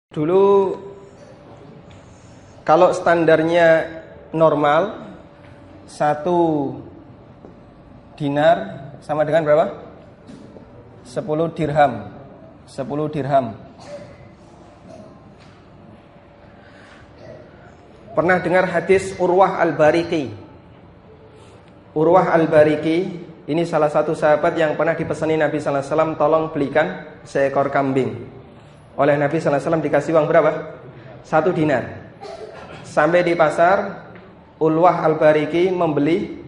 Dulu kalau standarnya normal 1 dinar sama dengan berapa? 10 dirham. 10 dirham. Pernah dengar hadis Urwah Al-Bariqi? Urwah Al-Bariqi ini salah satu sahabat yang pernah dipesani Nabi sallallahu alaihi wasallam, tolong belikan seekor kambing. Oleh Nabi sallallahu alaihi wasallam dikasih uang berapa? 1 dinar. Sampai di pasar, Urwah Al-Bariqi membeli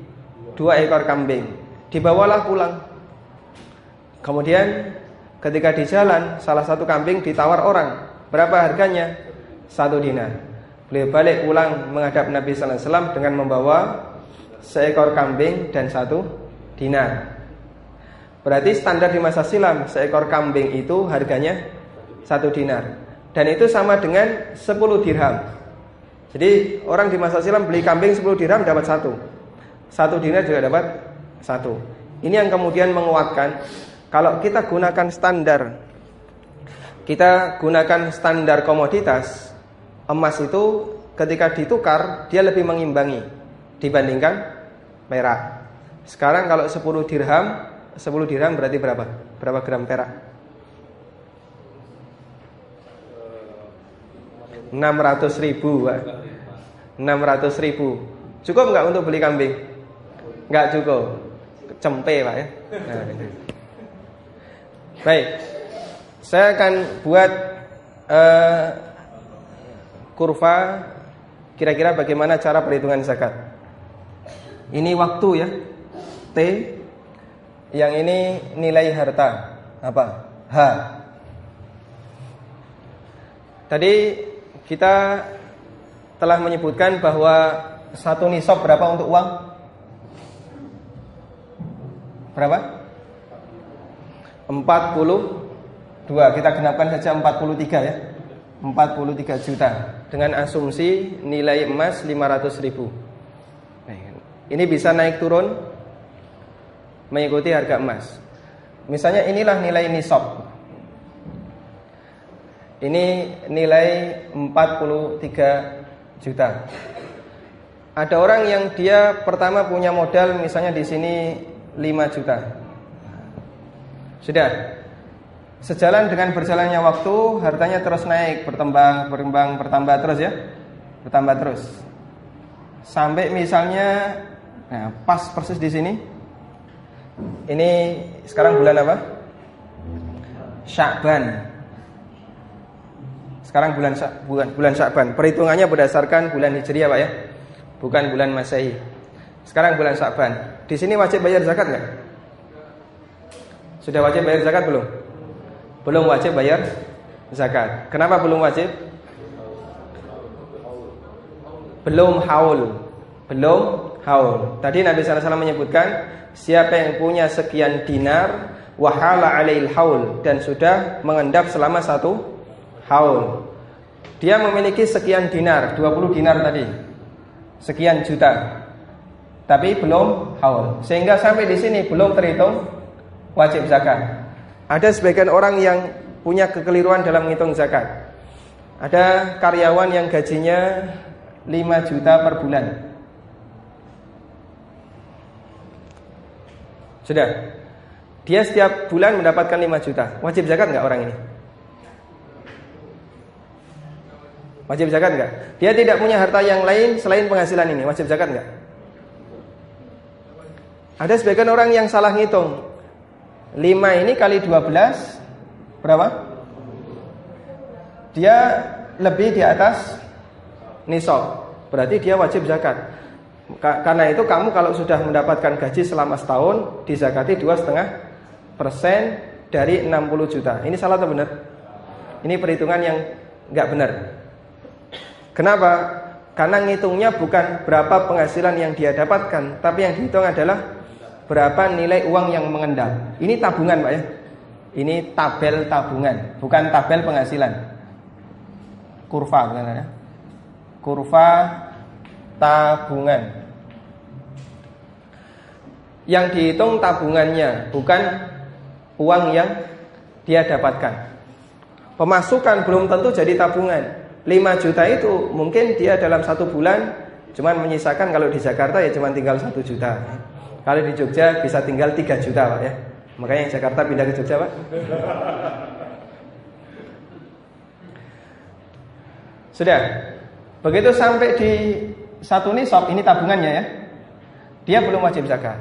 2 ekor kambing. Dibawalah pulang. Kemudian ketika di jalan, salah satu kambing ditawar orang. Berapa harganya? 1 dinar. Beliau balik pulang menghadap Nabi sallallahu alaihi wasallam dengan membawa seekor kambing dan 1 dinar. Berarti standar di masa silam, seekor kambing itu harganya 1 dinar. Dan itu sama dengan 10 dirham. Jadi orang di masa silam beli kambing 10 dirham dapat 1. 1 dinar juga dapat 1. Ini yang kemudian menguatkan kalau kita gunakan standar komoditas, emas itu ketika ditukar dia lebih mengimbangi dibandingkan perak. Sekarang kalau 10 dirham berarti berapa? Berapa gram perak? 600.000, Pak. 600.000. Cukup nggak untuk beli kambing? Nggak cukup. Cempe, Pak ya. Nah, ini. Baik. Saya akan buat kurva kira-kira bagaimana cara perhitungan zakat. Ini waktu ya. T. Yang ini nilai harta. Apa? H. Tadi kita telah menyebutkan bahwa 1 nisab berapa untuk uang? Berapa? 42. Kita genapkan saja 43 ya. 43 juta dengan asumsi nilai emas 500.000. Ini bisa naik turun mengikuti harga emas. Misalnya inilah nilai nisab. Ini nilai 43 juta. Ada orang yang dia pertama punya modal misalnya di sini 5 juta. Sudah. Sejalan dengan berjalannya waktu, hartanya terus naik, bertambah terus ya. Bertambah terus. Sampai misalnya pas persis di sini. Ini sekarang bulan apa? Sya'ban. Sekarang bulan Sya'ban. Perhitungannya berdasarkan bulan Hijriah, Pak ya. Bukan bulan Masehi. Sekarang bulan Sya'ban. Di sini wajib bayar zakat enggak? Sudah wajib bayar zakat belum? Belum wajib bayar zakat. Kenapa belum wajib? Belum haul. Tadi Nabi sallallahu alaihi wasallam menyebutkan siapa yang punya sekian dinar wahala alail haul dan sudah mengendap selama 1 haul. Dia memiliki sekian dinar, 20 dinar tadi. Sekian juta. Tapi belum haul. Sehingga sampai di sini belum terhitung wajib zakat. Ada sebagian orang yang punya kekeliruan dalam menghitung zakat. Ada karyawan yang gajinya 5 juta per bulan. Sudah. Dia setiap bulan mendapatkan 5 juta. Wajib zakat enggak orang ini? Wajib zakat enggak? Dia tidak punya harta yang lain selain penghasilan ini. Wajib zakat enggak? Ada sebagian orang yang salah ngitung. 5 ini kali 12 berapa? Dia lebih di atas nisab. Berarti dia wajib zakat. Karena itu kamu kalau sudah mendapatkan gaji selama setahun, dizakati 2,5% dari 60 juta. Ini salah atau benar? Ini perhitungan yang enggak benar. Kenapa? Karena ngitungnya bukan berapa penghasilan yang dia dapatkan, tapi yang dihitung adalah berapa nilai uang yang mengendap. Ini tabungan, Pak ya. Ini tabel tabungan, bukan tabel penghasilan. Kurva bukan ya? Kurva tabungan. Yang dihitung tabungannya, bukan uang yang dia dapatkan. Pemasukan belum tentu jadi tabungan. 5 juta itu mungkin dia dalam 1 bulan cuman menyisakan, kalau di Jakarta ya cuman tinggal 1 juta. Kalau di Jogja bisa tinggal 3 juta Pak ya. Makanya yang Jakarta pindah ke Jogja Pak. Sudah. Begitu sampai di 1 nisab, ini tabungannya ya, dia belum wajib zakat.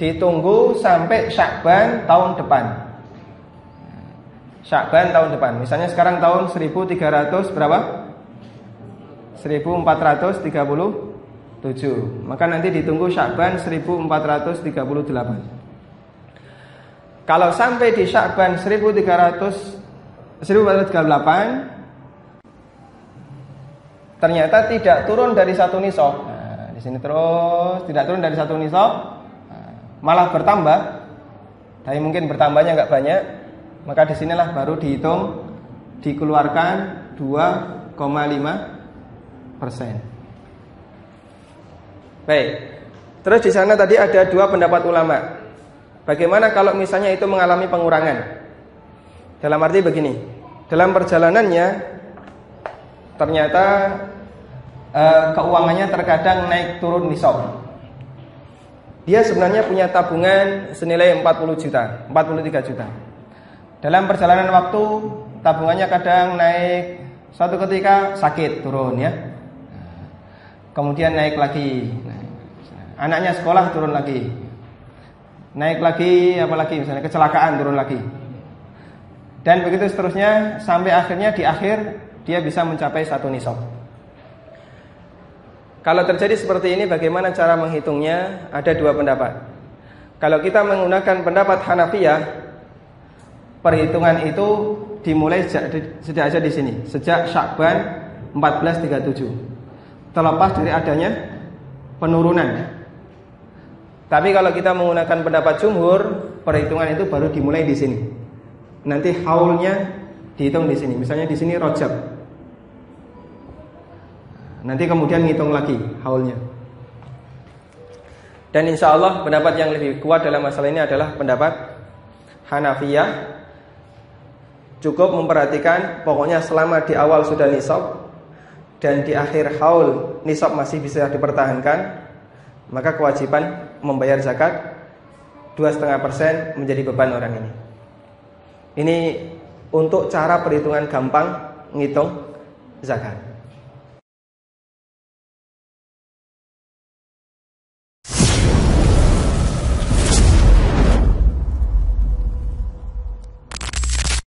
Ditunggu sampai Sya'ban tahun depan. Sya'ban tahun depan. Misalnya sekarang tahun 1300 berapa? 1437. Maka nanti ditunggu Sya'ban 1438. Kalau sampai di Sya'ban 1438 ternyata tidak turun dari 1 nisab. Nah, di sini terus tidak turun dari 1 nisab, malah bertambah. Tapi mungkin bertambahnya nggak banyak. Maka disinilah baru dihitung, dikeluarkan 2,5%. Baik. Terus di sana tadi ada 2 pendapat ulama. Bagaimana kalau misalnya itu mengalami pengurangan? Dalam arti begini, dalam perjalanannya ternyata keuangannya terkadang naik turun nisab. Dia sebenarnya punya tabungan senilai 40 juta, 43 juta. Dalam perjalanan waktu tabungannya kadang naik, suatu ketika sakit turun ya. Kemudian naik lagi. Anaknya sekolah turun lagi. Naik lagi, apalagi misalnya kecelakaan turun lagi. Dan begitu seterusnya sampai akhirnya di akhir dia bisa mencapai 1 nisab. Kalau terjadi seperti ini bagaimana cara menghitungnya? Ada 2 pendapat. Kalau kita menggunakan pendapat Hanafiyah, perhitungan itu dimulai sejak aja di sini, sejak Sya'ban 1437. Terlepas dari adanya penurunan. Tapi kalau kita menggunakan pendapat jumhur, perhitungan itu baru dimulai di sini. Nanti haulnya dihitung di sini. Misalnya di sini Rajab. Nanti kemudian ngitung lagi haulnya. Dan insya Allah pendapat yang lebih kuat dalam masalah ini adalah pendapat Hanafiyah. Cukup memperhatikan pokoknya selama di awal sudah nisab dan di akhir haul nisab masih bisa dipertahankan, maka kewajiban membayar zakat 2,5% menjadi beban orang ini. Ini untuk cara perhitungan gampang ngitung zakat.